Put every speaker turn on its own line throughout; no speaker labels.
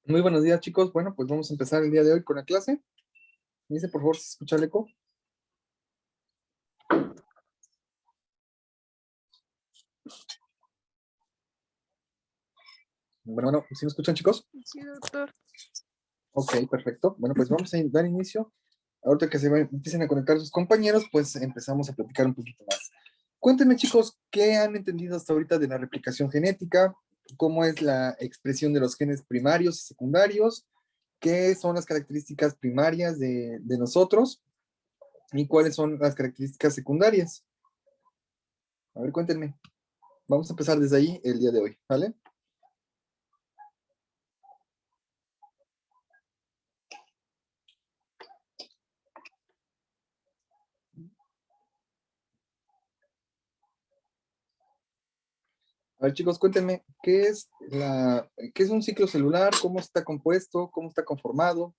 Muy buenos días, chicos. Bueno, pues vamos a empezar el día de hoy con la clase. Me dice, por favor, si se escucha el eco. Bueno, ¿sí me escuchan, chicos?
Sí, doctor.
Ok, perfecto. Bueno, pues vamos a dar inicio. Ahorita que empiecen a conectar sus compañeros, pues empezamos a platicar un poquito más. Cuéntenme, chicos, ¿qué han entendido hasta ahorita de la replicación genética? ¿Cómo es la expresión de los genes primarios y secundarios? ¿Qué son las características primarias de nosotros? ¿Y cuáles son las características secundarias? A ver, cuéntenme. Vamos a empezar desde ahí el día de hoy, ¿vale? A ver, chicos, cuéntenme, ¿qué es un ciclo celular? ¿Cómo está compuesto? ¿Cómo está conformado?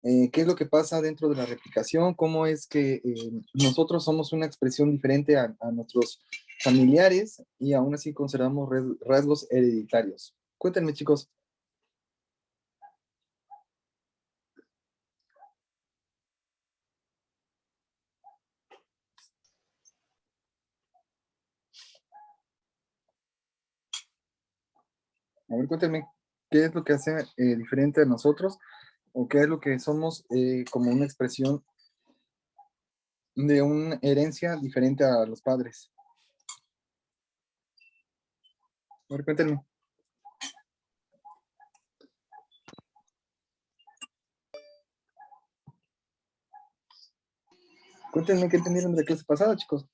¿Qué es lo que pasa dentro de la replicación? ¿Cómo es que nosotros somos una expresión diferente a nuestros familiares y aún así conservamos rasgos hereditarios? Cuéntenme, chicos. A ver, cuéntenme, ¿qué es lo que hace diferente a nosotros? ¿O qué es lo que somos como una expresión de una herencia diferente a los padres? A ver, cuéntenme. Cuéntenme qué entendieron de la clase pasada, chicos.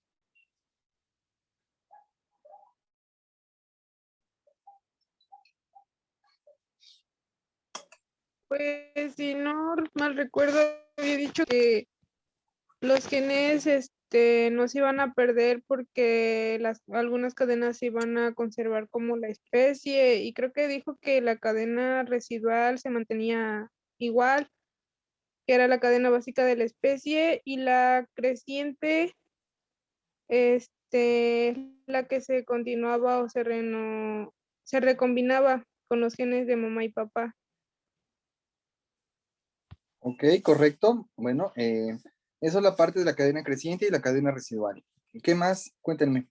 Pues si no mal recuerdo, había dicho que los genes no se iban a perder porque algunas cadenas se iban a conservar como la especie, y creo que dijo que la cadena residual se mantenía igual, que era la cadena básica de la especie, y la creciente, la que se continuaba o se recombinaba con los genes de mamá y papá.
Ok, correcto. Bueno, eso es la parte de la cadena creciente y la cadena residual. ¿Qué más? Cuéntenme.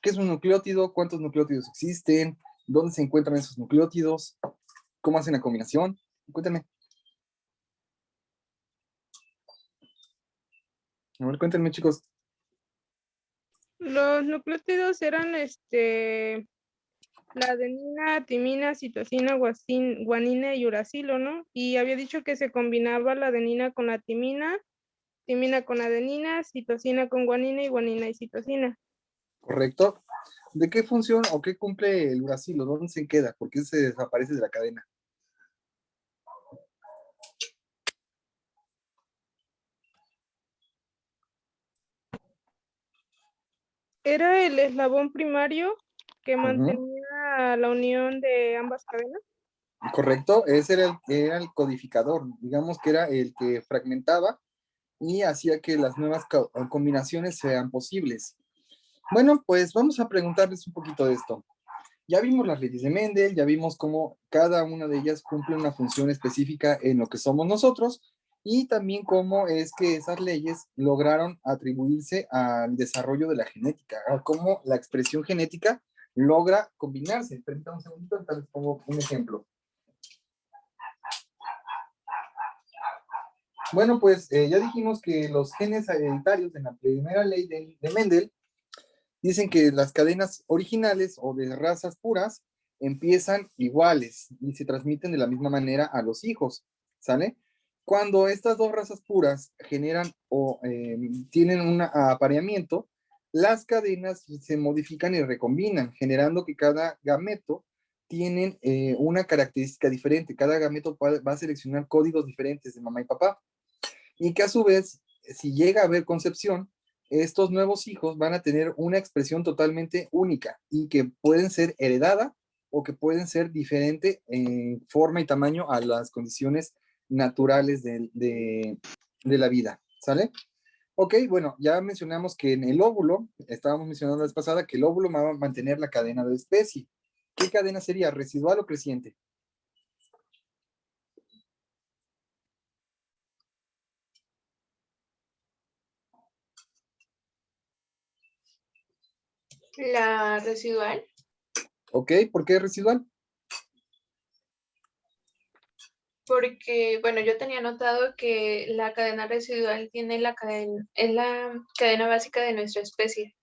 ¿Qué es un nucleótido? ¿Cuántos nucleótidos existen? ¿Dónde se encuentran esos nucleótidos? ¿Cómo hacen la combinación? Cuéntenme. A ver, cuéntenme, chicos.
Los nucleótidos eran la adenina, timina, citosina, guanina y uracilo, ¿no? Y había dicho que se combinaba la adenina con la timina, timina con adenina, citosina con guanina y guanina y citosina.
Correcto. ¿De qué función o qué cumple el uracilo? ¿Dónde se queda? ¿Por qué se desaparece de la cadena?
Era el eslabón primario que
Ujú.
mantenía la unión de ambas cadenas.
Correcto, ese era el codificador, digamos que era el que fragmentaba y hacía que las nuevas combinaciones sean posibles. Bueno, pues vamos a preguntarles un poquito de esto. Ya vimos las leyes de Mendel, ya vimos cómo cada una de ellas cumple una función específica en lo que somos nosotros y también cómo es que esas leyes lograron atribuirse al desarrollo de la genética, a cómo la expresión genética logra combinarse. Permítame un segundito, ahorita les pongo un ejemplo. Bueno, pues ya dijimos que los genes hereditarios en la primera ley de Mendel dicen que las cadenas originales o de razas puras empiezan iguales y se transmiten de la misma manera a los hijos, ¿sale? Cuando estas dos razas puras generan o tienen un apareamiento, las cadenas se modifican y recombinan, generando que cada gameto tienen una característica diferente. Cada gameto va a seleccionar códigos diferentes de mamá y papá. Y que a su vez, si llega a haber concepción, estos nuevos hijos van a tener una expresión totalmente única y que pueden ser heredada o que pueden ser diferente en forma y tamaño a las condiciones naturales de la vida, ¿sale? Ok, bueno, ya mencionamos que en el óvulo, estábamos mencionando la vez pasada que el óvulo va a mantener la cadena de especie. ¿Qué cadena sería? ¿Residual o creciente?
La residual,
Ok, ¿por qué residual?
porque, bueno, yo tenía notado que la cadena residual tiene la cadena, es la cadena básica de nuestra especie.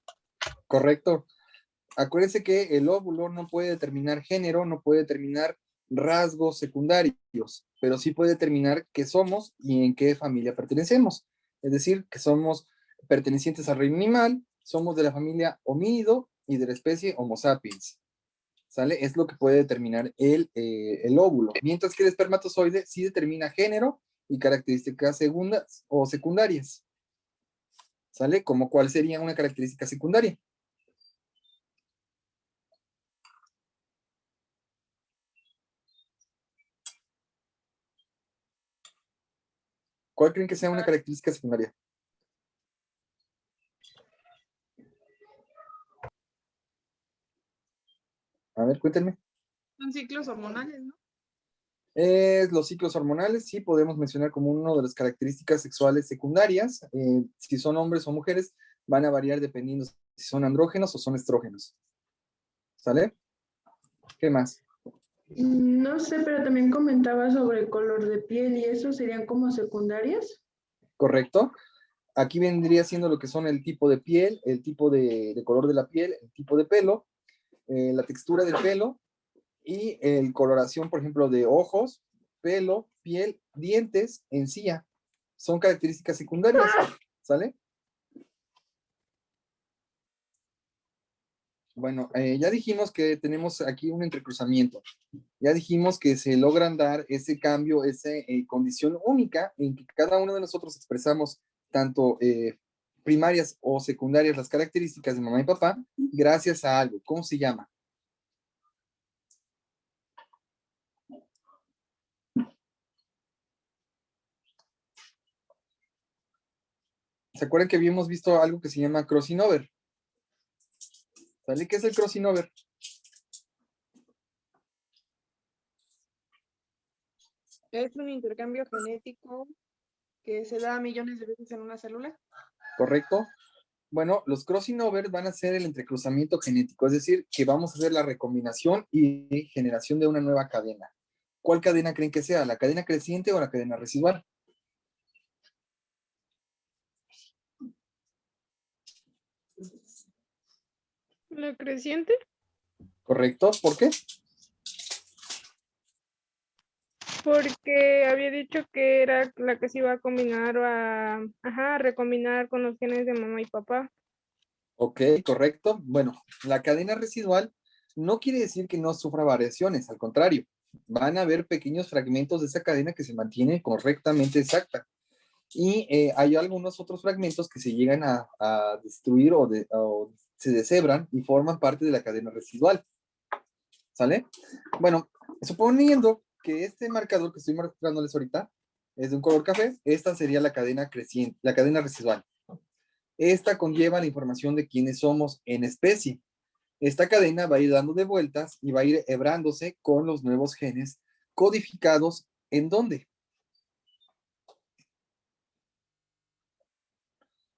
Correcto. Acuérdense que el óvulo no puede determinar género, no puede determinar rasgos secundarios, pero sí puede determinar qué somos y en qué familia pertenecemos. Es decir, que somos pertenecientes al reino animal, somos de la familia homínido y de la especie Homo sapiens. ¿Sale? Es lo que puede determinar el óvulo. Mientras que el espermatozoide sí determina género y características segundas o secundarias. ¿Sale? ¿Como cuál sería una característica secundaria? ¿Cuál creen que sea una característica secundaria? A ver, cuéntenme.
Son ciclos hormonales, ¿no?
Los ciclos hormonales, sí, podemos mencionar como una de las características sexuales secundarias. Si son hombres o mujeres, van a variar dependiendo si son andrógenos o son estrógenos. ¿Sale? ¿Qué más?
No sé, pero también comentaba sobre el color de piel y eso serían como secundarias.
¿Correcto? Aquí vendría siendo lo que son el tipo de piel, el tipo de color de la piel, el tipo de pelo, la textura del pelo y el coloración, por ejemplo, de ojos, pelo, piel, dientes, encía. Son características secundarias, ¿sale? Bueno, ya dijimos que tenemos aquí un entrecruzamiento. Ya dijimos que se logran dar ese cambio, esa condición única en que cada uno de nosotros expresamos tanto primarias o secundarias las características de mamá y papá gracias a algo. ¿Cómo se llama? ¿Se acuerdan que habíamos visto algo que se llama crossing over? ¿Sale? ¿Qué es el crossing over?
Es un intercambio genético que se da millones de veces en una célula.
¿Correcto? Bueno, los crossing over van a ser el entrecruzamiento genético, es decir, que vamos a hacer la recombinación y generación de una nueva cadena. ¿Cuál cadena creen que sea? ¿La cadena creciente o la cadena residual?
La creciente,
¿Correcto? ¿Por qué?
porque había dicho que era la que se iba a combinar o a recombinar con los genes de mamá y papá.
Ok, correcto. Bueno, la cadena residual no quiere decir que no sufra variaciones, al contrario, van a haber pequeños fragmentos de esa cadena que se mantiene correctamente exacta. Y hay algunos otros fragmentos que se llegan a destruir o se deshebran y forman parte de la cadena residual. ¿Sale? Bueno, suponiendo que este marcador que estoy mostrándoles ahorita es de un color café, esta sería la cadena creciente, la cadena residual. Esta conlleva la información de quiénes somos en especie. Esta cadena va a ir dando de vueltas y va a ir hebrándose con los nuevos genes codificados. ¿En dónde?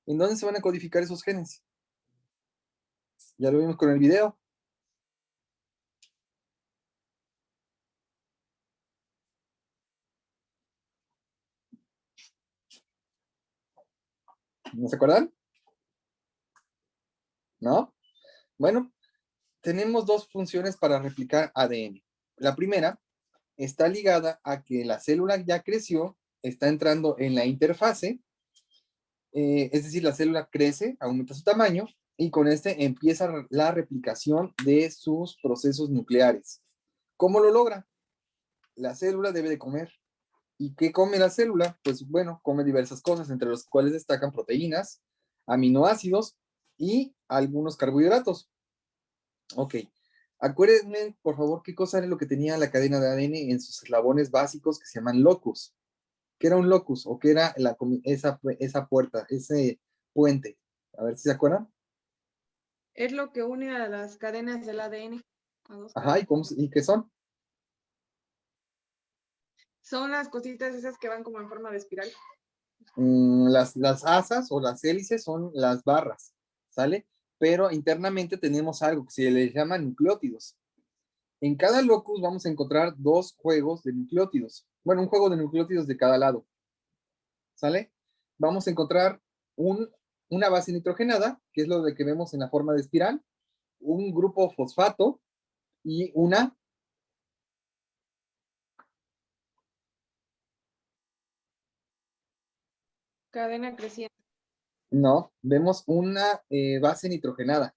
¿En dónde se van a codificar esos genes? Ya lo vimos con el video. ¿No se acuerdan? ¿No? Bueno, tenemos dos funciones para replicar ADN. La primera está ligada a que la célula ya creció, está entrando en la interfase, es decir, la célula crece, aumenta su tamaño y con este empieza la replicación de sus procesos nucleares. ¿Cómo lo logra? La célula debe de comer. ¿Y qué come la célula? Pues bueno, come diversas cosas, entre las cuales destacan proteínas, aminoácidos y algunos carbohidratos. Ok. Acuérdenme, por favor, qué cosa era lo que tenía la cadena de ADN en sus eslabones básicos que se llaman locus. ¿Qué era un locus? ¿O qué era esa puerta, ese puente? A ver si se acuerdan.
Es lo que une a las cadenas del ADN. A dos
Ajá, ¿y qué son?
Son las cositas esas que van como en forma de espiral.
Las asas o las hélices son las barras, ¿sale? Pero internamente tenemos algo que se le llama nucleótidos. En cada locus vamos a encontrar dos juegos de nucleótidos. Bueno, un juego de nucleótidos de cada lado, ¿sale? Vamos a encontrar una base nitrogenada, que es lo de que vemos en la forma de espiral, un grupo fosfato y una
Cadena creciente.
no, vemos una base nitrogenada.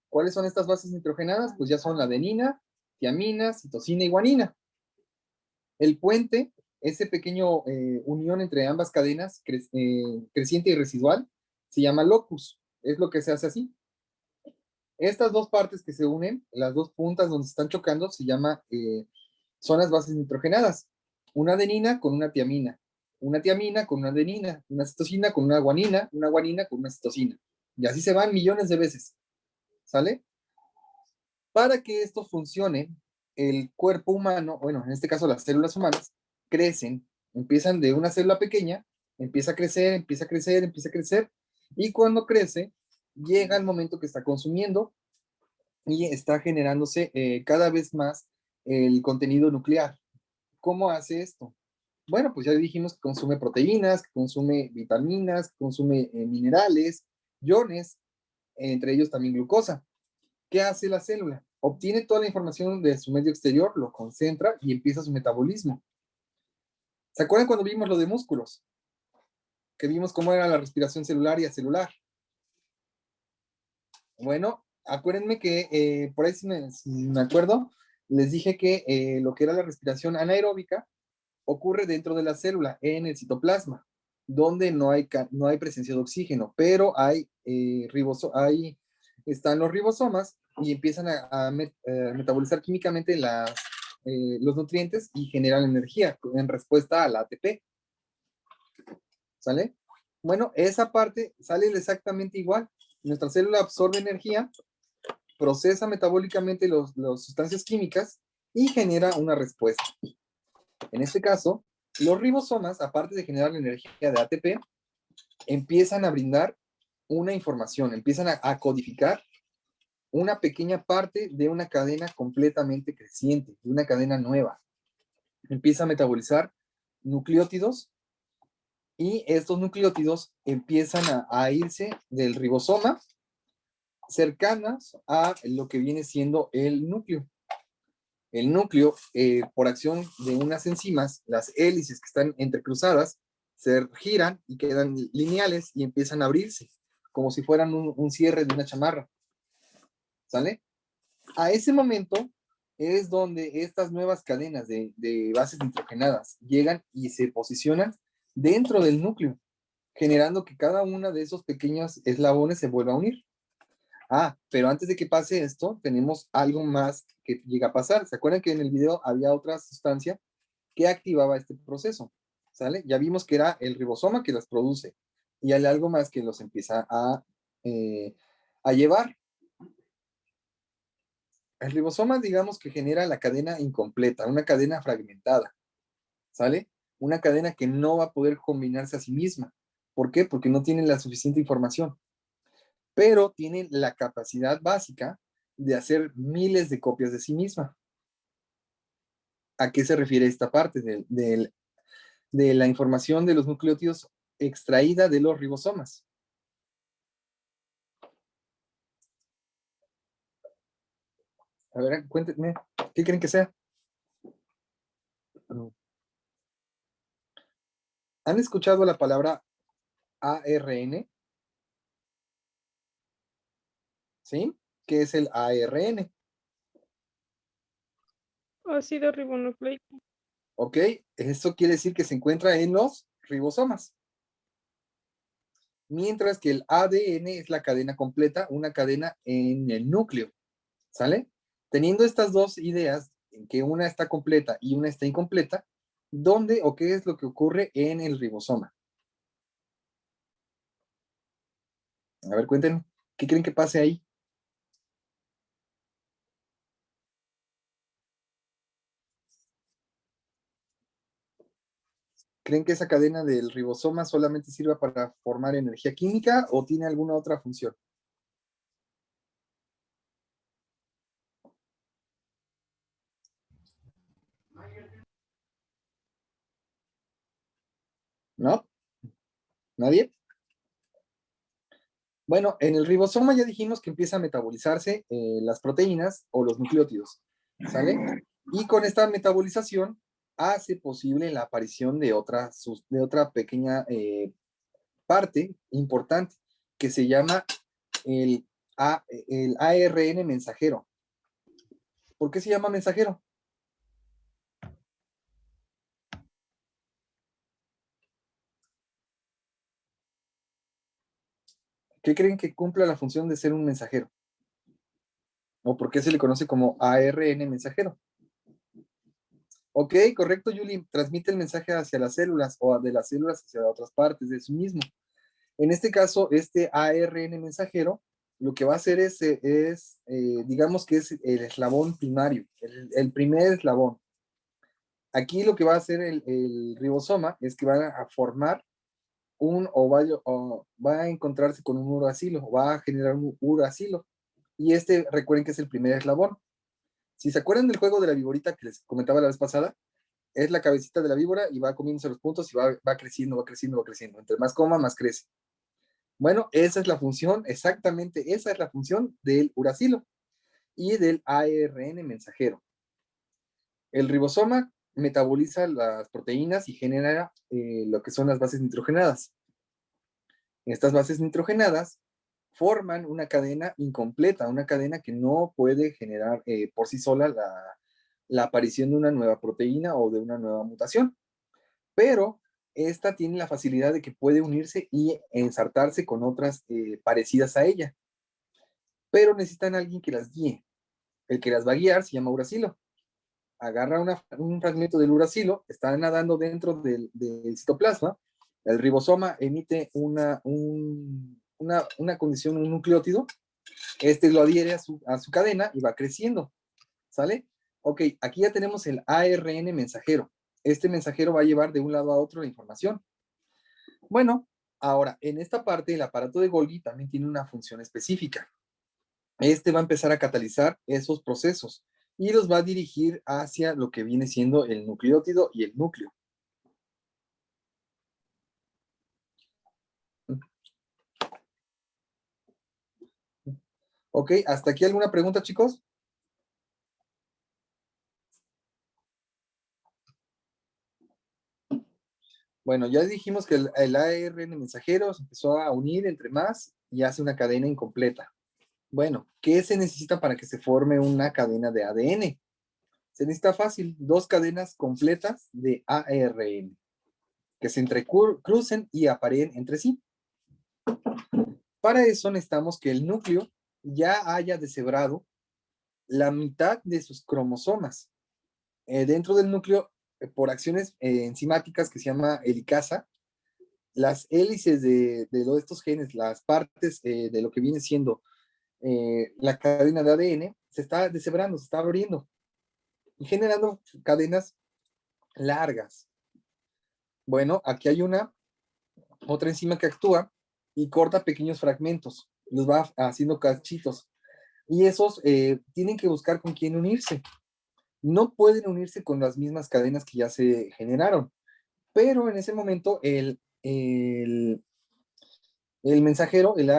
¿Cuáles son estas bases nitrogenadas? Pues ya son la adenina, tiamina, citosina y guanina. El puente, ese pequeño unión entre ambas cadenas, creciente y residual, se llama locus. Es lo que se hace así. Estas dos partes que se unen, las dos puntas donde se están chocando, son las bases nitrogenadas. Una adenina con una tiamina con una adenina, una citosina con una guanina con una citosina. Y así se van millones de veces. ¿Sale? Para que esto funcione, el cuerpo humano, bueno, en este caso las células humanas, crecen, empiezan de una célula pequeña, empieza a crecer, empieza a crecer, empieza a crecer, y cuando crece, llega el momento que está consumiendo y está generándose cada vez más el contenido nuclear. ¿Cómo hace esto? Bueno, pues ya dijimos que consume proteínas, que consume vitaminas, que consume minerales, iones, entre ellos también glucosa. ¿Qué hace la célula? Obtiene toda la información de su medio exterior, lo concentra y empieza su metabolismo. ¿Se acuerdan cuando vimos lo de músculos? Que vimos cómo era la respiración celular y acelular. Bueno, acuérdenme que, por ahí si me acuerdo, les dije que lo que era la respiración anaeróbica ocurre dentro de la célula, en el citoplasma, donde no hay presencia de oxígeno, pero ahí están los ribosomas y empiezan a metabolizar químicamente los nutrientes y generan energía en respuesta al ATP. ¿Sale? Bueno, esa parte sale exactamente igual. Nuestra célula absorbe energía, procesa metabólicamente las sustancias químicas y genera una respuesta. En este caso, los ribosomas, aparte de generar la energía de ATP, empiezan a brindar una información, empiezan a codificar una pequeña parte de una cadena completamente creciente, de una cadena nueva. Empieza a metabolizar nucleótidos y estos nucleótidos empiezan a irse del ribosoma cercanas a lo que viene siendo el núcleo. El núcleo, por acción de unas enzimas, las hélices que están entrecruzadas, se giran y quedan lineales y empiezan a abrirse, como si fueran un cierre de una chamarra. ¿Sale? A ese momento es donde estas nuevas cadenas de bases nitrogenadas llegan y se posicionan dentro del núcleo, generando que cada una de esos pequeños eslabones se vuelva a unir. Ah, pero antes de que pase esto, tenemos algo más que llega a pasar. ¿Se acuerdan que en el video había otra sustancia que activaba este proceso? ¿Sale? Ya vimos que era el ribosoma que las produce y hay algo más que los empieza a llevar. El ribosoma, digamos que genera la cadena incompleta, una cadena fragmentada, ¿sale? Una cadena que no va a poder combinarse a sí misma. ¿Por qué? Porque no tiene la suficiente información, pero tiene la capacidad básica de hacer miles de copias de sí misma. ¿A qué se refiere esta parte de la información de los nucleótidos extraída de los ribosomas? A ver, cuéntenme, ¿qué creen que sea? ¿Han escuchado la palabra ARN? ¿Sí? ¿Qué es el ARN?
Ácido ribonucleico.
¿Ok? Eso quiere decir que se encuentra en los ribosomas. Mientras que el ADN es la cadena completa, una cadena en el núcleo. ¿Sale? Teniendo estas dos ideas, en que una está completa y una está incompleta, ¿Dónde o qué es lo que ocurre en el ribosoma? A ver, cuéntenme, ¿qué creen que pase ahí? ¿Creen que esa cadena del ribosoma solamente sirva para formar energía química o tiene alguna otra función? ¿No? ¿Nadie? Bueno, en el ribosoma ya dijimos que empieza a metabolizarse las proteínas o los nucleótidos, ¿sale? Y con esta metabolización hace posible la aparición de otra pequeña parte importante que se llama el ARN mensajero. ¿Por qué se llama mensajero? ¿Qué creen que cumpla la función de ser un mensajero? ¿O por qué se le conoce como ARN mensajero? Ok, correcto, Yuli. Transmite el mensaje hacia las células o de las células hacia otras partes de sí mismo. En este caso, este ARN mensajero lo que va a hacer digamos que es el eslabón primario, el primer eslabón. Aquí lo que va a hacer el ribosoma es que va a formar o va a encontrarse con un uracilo, va a generar un uracilo. Y recuerden que es el primer eslabón. Si se acuerdan del juego de la viborita que les comentaba la vez pasada, es la cabecita de la víbora y va comiéndose los puntos y va creciendo, va creciendo, va creciendo. Entre más coma, más crece. Bueno, esa es la función, exactamente, esa es la función del uracilo y del ARN mensajero. El ribosoma metaboliza las proteínas y genera lo que son las bases nitrogenadas. Estas bases nitrogenadas forman una cadena incompleta, una cadena que no puede generar por sí sola la aparición de una nueva proteína o de una nueva mutación. Pero esta tiene la facilidad de que puede unirse y ensartarse con otras parecidas a ella. Pero necesitan a alguien que las guíe. El que las va a guiar se llama uracilo. Agarra un fragmento del uracilo, está nadando dentro del citoplasma, el ribosoma emite una condición, un nucleótido, lo adhiere a su cadena y va creciendo, ¿sale? Ok, aquí ya tenemos el ARN mensajero. Este mensajero va a llevar de un lado a otro la información. Bueno, ahora, en esta parte, el aparato de Golgi también tiene una función específica. Va a empezar a catalizar esos procesos y los va a dirigir hacia lo que viene siendo el nucleótido y el núcleo. Ok, ¿hasta aquí alguna pregunta, chicos? Bueno, ya dijimos que el ARN mensajero se empezó a unir entre más y hace una cadena incompleta. Bueno, ¿qué se necesita para que se forme una cadena de ADN? Se necesita fácil, 2 cadenas completas de ARN que se entrecrucen y apareen entre sí. Para eso necesitamos que el núcleo ya haya deshebrado la mitad de sus cromosomas. Dentro del núcleo, por acciones enzimáticas que se llama helicasa, las hélices de estos genes, las partes de lo que viene siendo la cadena de ADN, se está deshebrando, se está abriendo y generando cadenas largas. Bueno, aquí hay otra enzima que actúa y corta pequeños fragmentos, los va haciendo cachitos. Y esos tienen que buscar con quién unirse. No pueden unirse con las mismas cadenas que ya se generaron, pero en ese momento el mensajero, el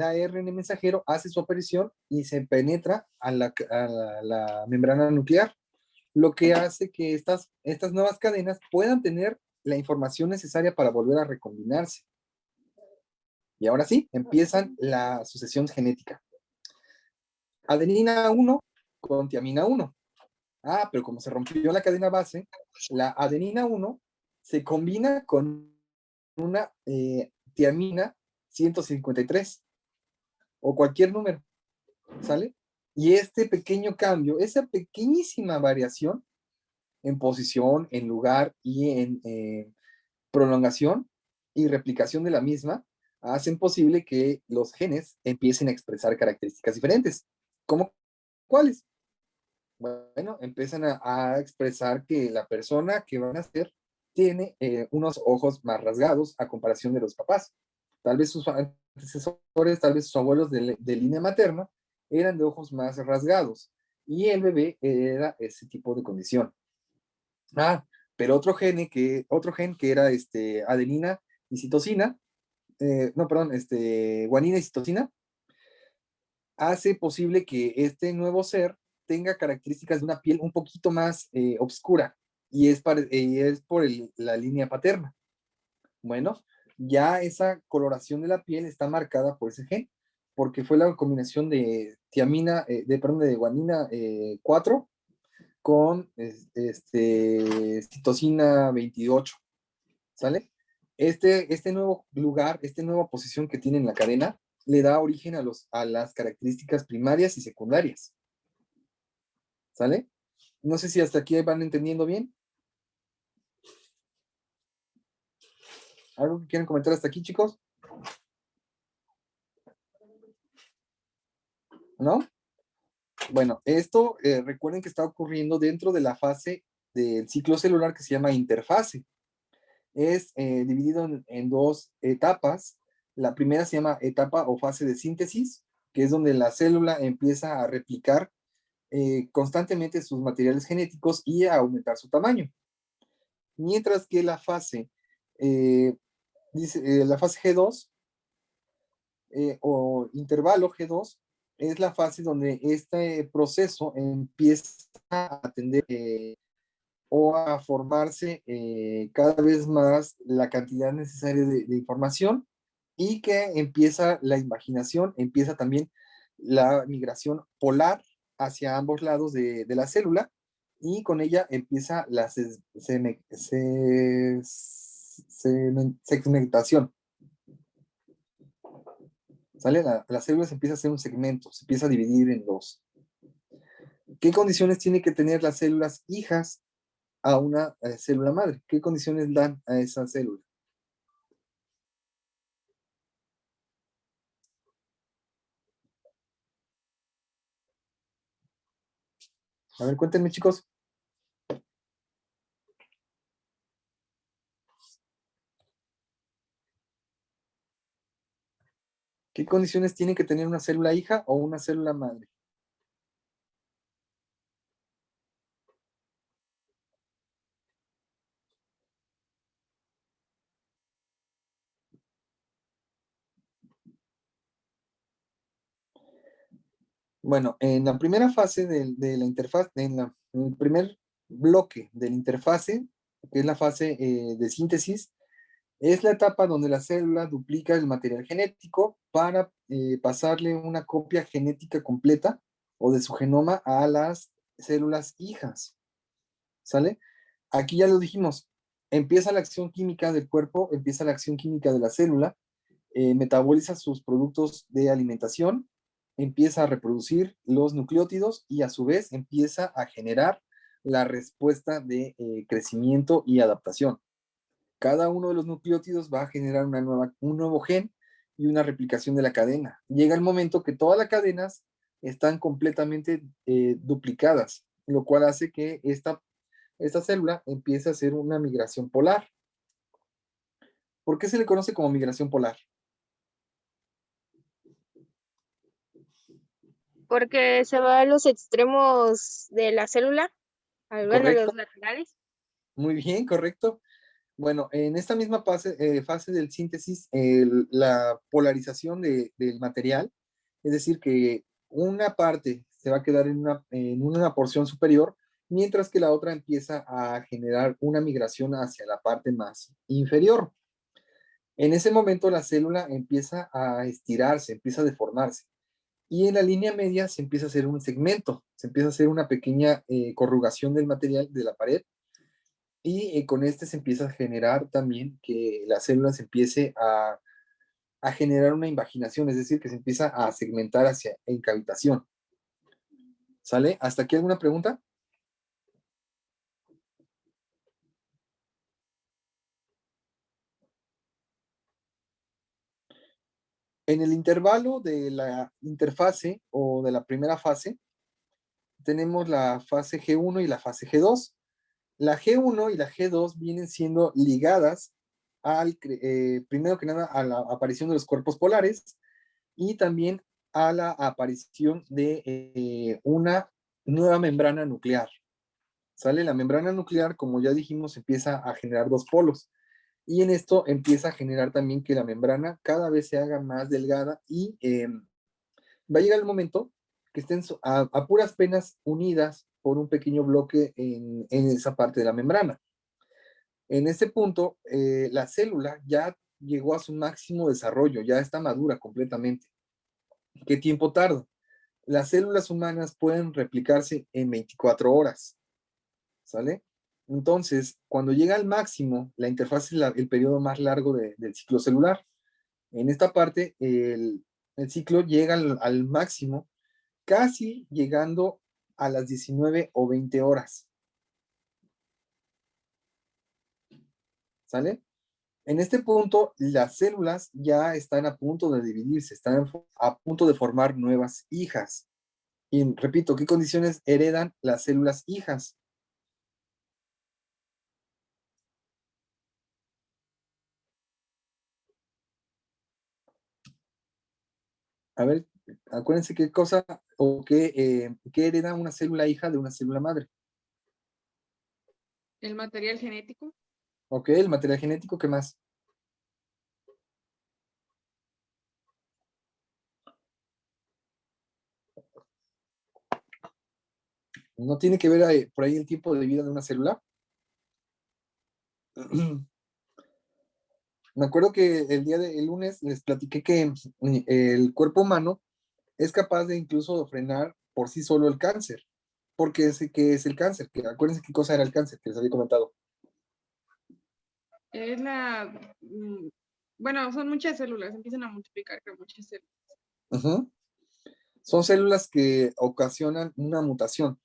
ARN mensajero hace su aparición y se penetra a la membrana nuclear, lo que hace que estas nuevas cadenas puedan tener la información necesaria para volver a recombinarse. Y ahora sí, empiezan la sucesión genética. Adenina 1 con tiamina 1. Ah, pero como se rompió la cadena base, la adenina 1 se combina con una tiamina 153 o cualquier número, ¿sale? Y este pequeño cambio, esa pequeñísima variación, en posición, en lugar y en prolongación y replicación de la misma, hacen posible que los genes empiecen a expresar características diferentes. ¿Cómo cuáles? Bueno, empiezan a expresar que la persona que van a ser tiene unos ojos más rasgados a comparación de los papás. Tal vez sus antecesores, tal vez sus abuelos de línea materna eran de ojos más rasgados y el bebé era ese tipo de condición. Ah, pero otro gen que era adenina y citosina, no, perdón, guanina y citosina, hace posible que este nuevo ser tenga características de una piel un poquito más oscura y es por la línea paterna. Bueno, ya esa coloración de la piel está marcada por ese gen, porque fue la combinación de de guanina 4 con citosina 28, ¿sale? Este nuevo lugar, esta nueva posición que tiene en la cadena, le da origen a las características primarias y secundarias, ¿sale? No sé si hasta aquí van entendiendo bien. ¿Algo que quieran comentar hasta aquí, chicos? ¿No? Bueno, esto recuerden que está ocurriendo dentro de la fase del ciclo celular que se llama interfase. Es dividido en dos etapas. La primera se llama etapa o fase de síntesis, que es donde la célula empieza a replicar constantemente sus materiales genéticos y a aumentar su tamaño. Mientras que la fase G2 o intervalo G2 es la fase donde este proceso empieza a atender o a formarse cada vez más la cantidad necesaria de información y que empieza la imaginación, empieza también la migración polar hacia ambos lados de la célula y con ella empieza la segmentación. ¿Sale? La célula se empieza a hacer un segmento, se empieza a dividir en dos. ¿Qué condiciones tiene que tener las células hijas a una célula madre? ¿Qué condiciones dan a esa célula? A ver, cuéntenme, chicos. ¿Qué condiciones tiene que tener una célula hija o una célula madre? Bueno, en la primera fase de la interfaz, en el primer bloque de la interfase, que es la fase de síntesis, es la etapa donde la célula duplica el material genético para pasarle una copia genética completa o de su genoma a las células hijas. ¿Sale? Aquí ya lo dijimos, empieza la acción química del cuerpo, empieza la acción química de la célula, metaboliza sus productos de alimentación, empieza a reproducir los nucleótidos y a su vez empieza a generar la respuesta de crecimiento y adaptación. Cada uno de los nucleótidos va a generar un nuevo gen y una replicación de la cadena. Llega el momento que todas las cadenas están completamente duplicadas, lo cual hace que esta célula empiece a hacer una migración polar. ¿Por qué se le conoce como migración polar?
Porque se va a los extremos de la célula, al ver
Correcto,
los laterales.
muy bien, correcto. Bueno, en esta misma fase del síntesis, la polarización del material, es decir, que una parte se va a quedar en una porción superior, mientras que la otra empieza a generar una migración hacia la parte más inferior. En ese momento la célula empieza a estirarse, empieza a deformarse. Y en la línea media se empieza a hacer un segmento, se empieza a hacer una pequeña corrugación del material de la pared y con este se empieza a generar también que la célula se empiece a generar una invaginación, es decir, que se empieza a segmentar hacia encavitación. ¿Sale? ¿Hasta aquí alguna pregunta? En el intervalo de la interfase o de la primera fase, tenemos la fase G1 y la fase G2. La G1 y la G2 vienen siendo ligadas primero que nada a la aparición de los cuerpos polares y también a la aparición de una nueva membrana nuclear. ¿Sale? La membrana nuclear, como ya dijimos, empieza a generar dos polos. Y en esto empieza a generar también que la membrana cada vez se haga más delgada y va a llegar el momento que estén a puras penas unidas por un pequeño bloque en esa parte de la membrana. En ese punto, la célula ya llegó a su máximo desarrollo, ya está madura completamente. ¿Qué tiempo tarda? Las células humanas pueden replicarse en 24 horas, ¿sale? Entonces, cuando llega al máximo, la interfaz es el periodo más largo del ciclo celular. En esta parte, el ciclo llega al máximo, casi llegando a las 19 o 20 horas. ¿Sale? En este punto, las células ya están a punto de dividirse, están a punto de formar nuevas hijas. Y repito, ¿qué condiciones heredan las células hijas? A ver, acuérdense qué cosa o qué hereda una célula hija de una célula madre.
El material genético.
Ok, el material genético, ¿qué más? ¿No tiene que ver por ahí el tiempo de vida de una célula? Me acuerdo que el lunes les platiqué que el cuerpo humano es capaz de incluso frenar por sí solo el cáncer. Porque ¿qué es el cáncer? Que acuérdense qué cosa era el cáncer que les había comentado.
Es bueno, son muchas células, empiezan a multiplicar con muchas células.
Uh-huh. Son células que ocasionan una mutación.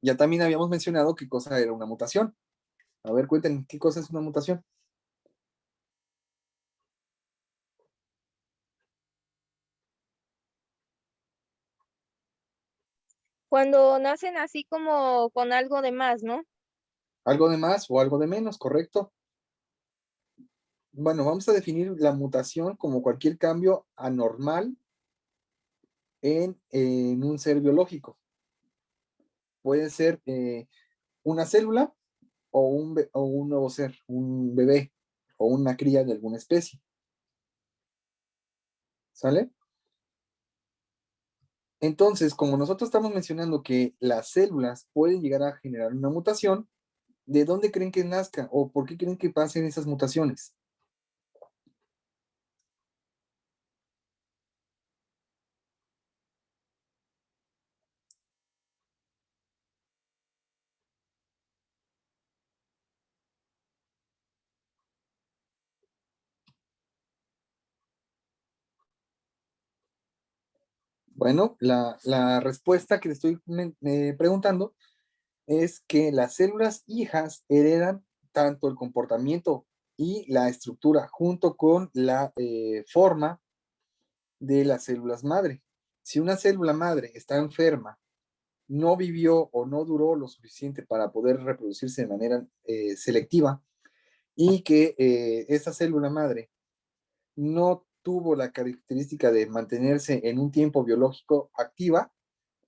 Ya también habíamos mencionado qué cosa era una mutación. A ver, cuéntenme, ¿qué cosa es una mutación?
Cuando nacen así como con algo de más, ¿no?
Algo de más o algo de menos, ¿correcto? Bueno, vamos a definir la mutación como cualquier cambio anormal en un ser biológico. Puede ser una célula o un nuevo ser, un bebé o una cría de alguna especie. ¿Sale? Entonces, como nosotros estamos mencionando que las células pueden llegar a generar una mutación, ¿de dónde creen que nazca o por qué creen que pasen esas mutaciones? Bueno, la respuesta que te estoy preguntando es que las células hijas heredan tanto el comportamiento y la estructura junto con la forma de las células madre. Si una célula madre está enferma, no vivió o no duró lo suficiente para poder reproducirse de manera selectiva y que esa célula madre no tuvo la característica de mantenerse en un tiempo biológico activa,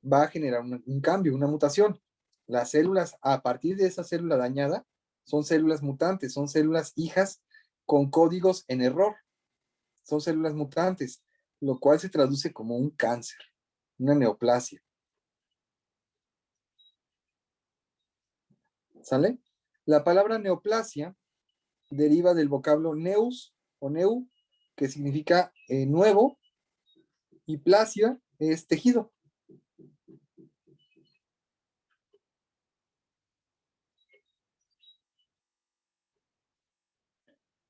va a generar un cambio, una mutación. Las células, a partir de esa célula dañada, son células mutantes, son células hijas con códigos en error. Son células mutantes, lo cual se traduce como un cáncer, una neoplasia. ¿Sale? La palabra neoplasia deriva del vocablo neus o neu, que significa nuevo, y plasia es tejido.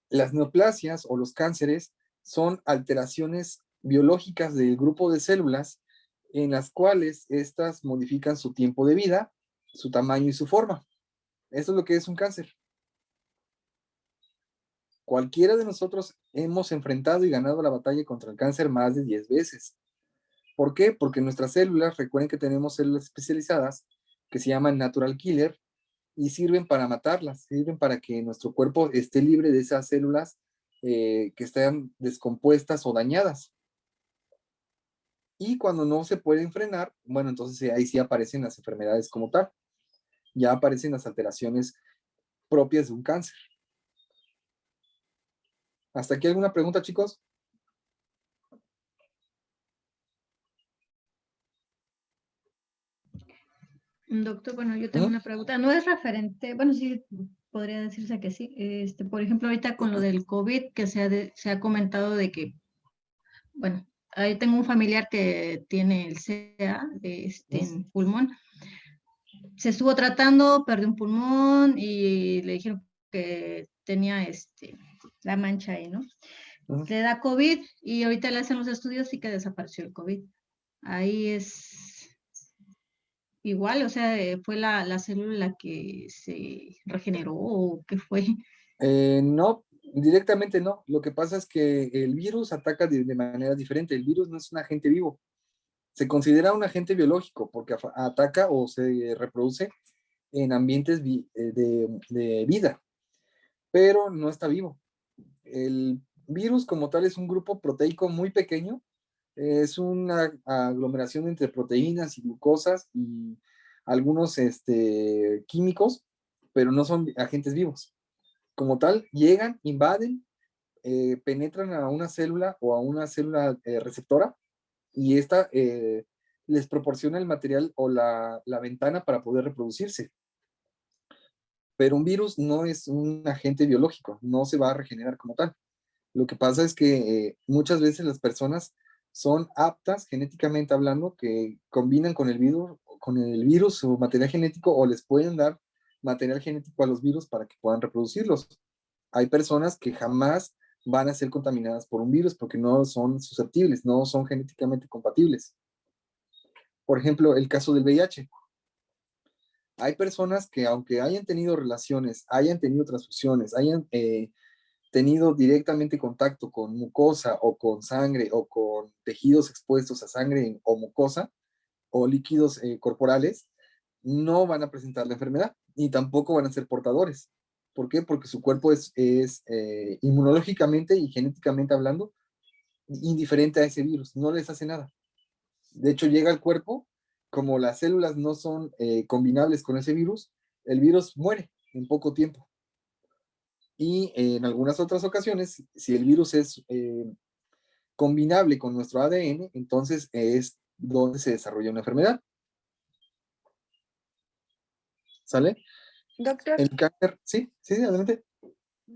Las neoplasias o los cánceres son alteraciones biológicas del grupo de células en las cuales éstas modifican su tiempo de vida, su tamaño y su forma. Eso es lo que es un cáncer. Cualquiera de nosotros hemos enfrentado y ganado la batalla contra el cáncer más de 10 veces. ¿Por qué? Porque nuestras células, recuerden que tenemos células especializadas que se llaman natural killer y sirven para matarlas, sirven para que nuestro cuerpo esté libre de esas células que están descompuestas o dañadas. Y cuando no se pueden frenar, bueno, entonces ahí sí aparecen las enfermedades como tal. Ya aparecen las alteraciones propias de un cáncer. ¿Hasta aquí alguna pregunta, chicos?
Doctor, bueno, yo tengo una pregunta. No es referente, bueno, sí, podría decirse que sí. Por ejemplo, ahorita con lo del COVID, que se ha comentado de que, bueno, ahí tengo un familiar que tiene el CA, en pulmón. Se estuvo tratando, perdió un pulmón y le dijeron que tenía la mancha ahí, ¿no? Le da COVID y ahorita le hacen los estudios y que desapareció el COVID. Ahí es igual, o sea, fue la célula que se regeneró o qué fue.
No, directamente no. Lo que pasa es que el virus ataca de manera diferente. El virus no es un agente vivo. Se considera un agente biológico porque ataca o se reproduce en ambientes de vida, pero no está vivo. El virus como tal es un grupo proteico muy pequeño, es una aglomeración entre proteínas y glucosas y algunos químicos, pero no son agentes vivos. Como tal, llegan, invaden, penetran a una célula o a una célula receptora y esta les proporciona el material o la ventana para poder reproducirse. Pero un virus no es un agente biológico, no se va a regenerar como tal. Lo que pasa es que muchas veces las personas son aptas, genéticamente hablando, que combinan con el virus su material genético o les pueden dar material genético a los virus para que puedan reproducirlos. Hay personas que jamás van a ser contaminadas por un virus porque no son susceptibles, no son genéticamente compatibles. Por ejemplo, el caso del VIH. Hay personas que aunque hayan tenido relaciones, hayan tenido transfusiones, hayan tenido directamente contacto con mucosa o con sangre o con tejidos expuestos a sangre o mucosa o líquidos corporales, no van a presentar la enfermedad ni tampoco van a ser portadores. ¿Por qué? Porque su cuerpo es inmunológicamente y genéticamente hablando indiferente a ese virus, no les hace nada. De hecho, llega al cuerpo, como las células no son combinables con ese virus, el virus muere en poco tiempo. Y en algunas otras ocasiones, si el virus es combinable con nuestro ADN, entonces es donde se desarrolla una enfermedad. ¿Sale?
Doctor,
El cáncer, sí, adelante.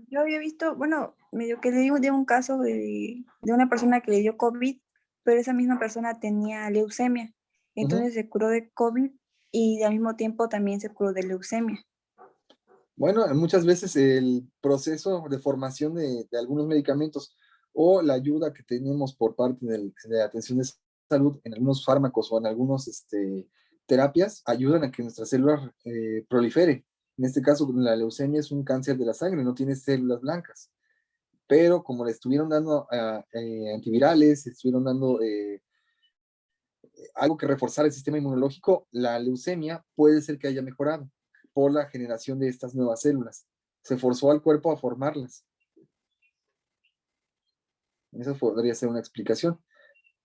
yo había visto, bueno, medio que leí de un caso de una persona que le dio COVID, pero esa misma persona tenía leucemia. Entonces se curó de COVID y al mismo tiempo también se curó de leucemia.
Bueno, muchas veces el proceso de formación de algunos medicamentos o la ayuda que tenemos por parte de atención de salud en algunos fármacos o en algunas terapias ayudan a que nuestra célula prolifere. En este caso, la leucemia es un cáncer de la sangre, no tiene células blancas. Pero como le estuvieron dando antivirales, estuvieron dando algo que reforzar el sistema inmunológico, la leucemia puede ser que haya mejorado por la generación de estas nuevas células. Se forzó al cuerpo a formarlas. Esa podría ser una explicación.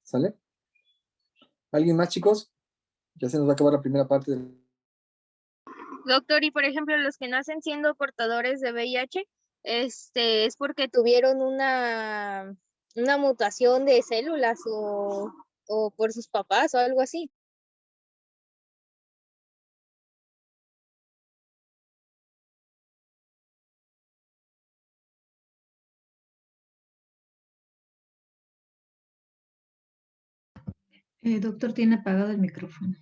¿Sale? ¿Alguien más, chicos? Ya se nos va a acabar la primera parte del...
Doctor, y por ejemplo, los que nacen siendo portadores de VIH, es porque tuvieron una mutación de células o por sus papás o algo así.
Doctor, tiene apagado el micrófono.